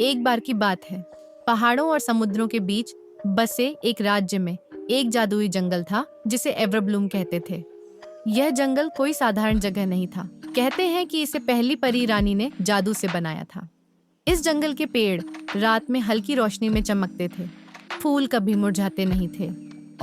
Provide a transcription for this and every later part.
एक बार की बात है, पहाड़ों और समुद्रों के बीच बसे एक राज्य में एक जादुई जंगल था जिसे एवरब्लूम कहते थे। यह जंगल कोई साधारण जगह नहीं था। कहते हैं कि इसे पहली परी रानी ने जादू से बनाया था। इस जंगल के पेड़ रात में हल्की रोशनी में चमकते थे, फूल कभी मुरझाते नहीं थे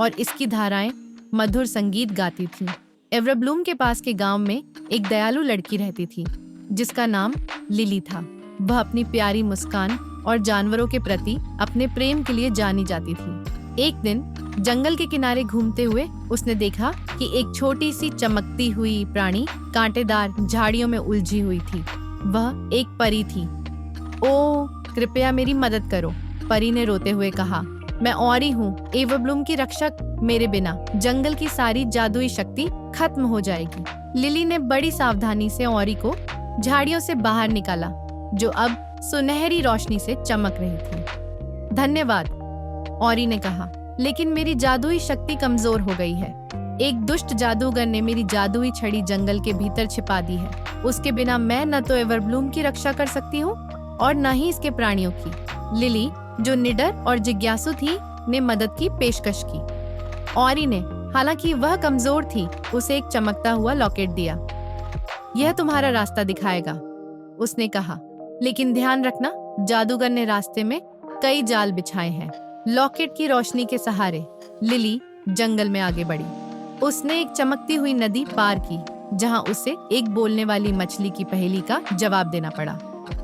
और इसकी धाराएं मधुर संगीत गाती थीं। एवरब्लूम के पास के गांव में एक दयालु लड़की रहती थी जिसका नाम लिली था। वह अपनी प्यारी मुस्कान और जानवरों के प्रति अपने प्रेम के लिए जानी जाती थी। एक दिन जंगल के किनारे घूमते हुए उसने देखा कि एक छोटी सी चमकती हुई प्राणी कांटेदार झाड़ियों में उलझी हुई थी। वह एक परी थी। ओ, कृपया मेरी मदद करो, परी ने रोते हुए कहा। मैं औरी हूँ, एवरब्लूम की रक्षक। मेरे बिना जंगल की सारी जादुई शक्ति खत्म हो जाएगी। लिली ने बड़ी सावधानी से औरी को झाड़ियों से बाहर निकाला, जो अब सुनहरी रोशनी से चमक रही थी। धन्यवाद, औरी ने कहा, लेकिन मेरी जादुई शक्ति कमजोर हो गई है। एक दुष्ट जादूगर ने मेरी जादुई छड़ी जंगल के भीतर छिपा दी है। उसके बिना मैं न तो एवरब्लूम की रक्षा कर सकती हूँ और न ही इसके प्राणियों की। लिली, जो निडर और जिज्ञासु थी, ने मदद की पेशकश की। औरी ने, हालांकि वह कमजोर थी, उसे एक चमकता हुआ लॉकेट दिया। यह तुम्हारा रास्ता दिखाएगा, उसने कहा, लेकिन ध्यान रखना, जादूगर ने रास्ते में कई जाल बिछाए हैं। लॉकेट की रोशनी के सहारे लिली जंगल में आगे बढ़ी। उसने एक चमकती हुई नदी पार की, जहां उसे एक बोलने वाली मछली की पहेली का जवाब देना पड़ा।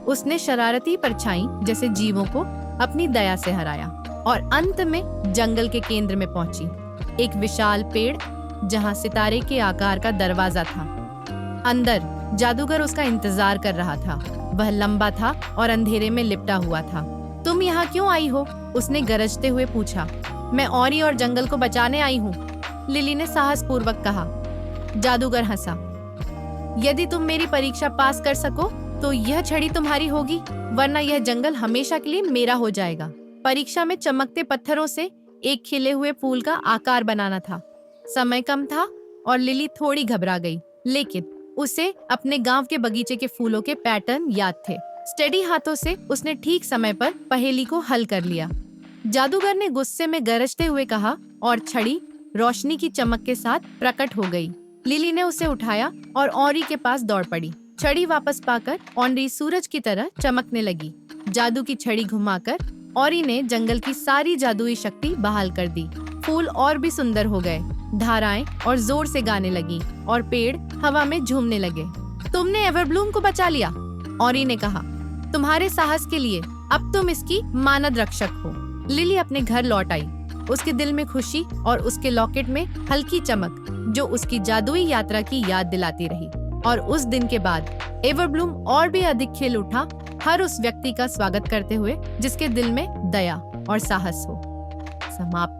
उसने शरारती परछाई जैसे जीवों को अपनी दया से हराया और अंत में जंगल के केंद्र में पहुंची, एक विशाल पेड़ जहां सितारे के आकार का दरवाजा था। अंदर जादूगर उसका इंतजार कर रहा था। वह लंबा था और अंधेरे में लिपटा हुआ था। तुम यहाँ क्यों आई हो? उसने गरजते हुए पूछा। मैं औरी और जंगल को बचाने आई हूँ, लिली ने साहसपूर्वक कहा। जादूगर हंसा। यदि तुम मेरी परीक्षा पास कर सको तो यह छड़ी तुम्हारी होगी, वरना यह जंगल हमेशा के लिए मेरा हो जाएगा। परीक्षा में चमकते पत्थरों से एक खिले हुए फूल का आकार बनाना था। समय कम था और लिली थोड़ी घबरा गई, लेकिन उसे अपने गांव के बगीचे के फूलों के पैटर्न याद थे। स्टेडी हाथों से उसने ठीक समय पर पहेली को हल कर लिया। जादूगर ने गुस्से में गरजते हुए कहा और छड़ी रोशनी की चमक के साथ प्रकट हो गई। लिली ने उसे उठाया और औरी के पास दौड़ पड़ी। छड़ी वापस पाकर औरी सूरज की तरह चमकने लगी। जादू की छड़ी घुमाकर औरी ने जंगल की सारी जादुई शक्ति बहाल कर दी। फूल और भी सुंदर हो गए, धाराएं और जोर से गाने लगी और पेड़ हवा में झूमने लगे। तुमने एवरब्लूम को बचा लिया, औरी ने कहा। तुम्हारे साहस के लिए अब तुम इसकी मानद रक्षक हो। लिली अपने घर लौट आई। उसके दिल में खुशी और उसके लॉकेट में हल्की चमक, जो उसकी जादुई यात्रा की याद दिलाती रही। और उस दिन के बाद एवरब्लूम और भी अधिक खिल उठा, हर उस व्यक्ति का स्वागत करते हुए जिसके दिल में दया और साहस हो। समाप्त।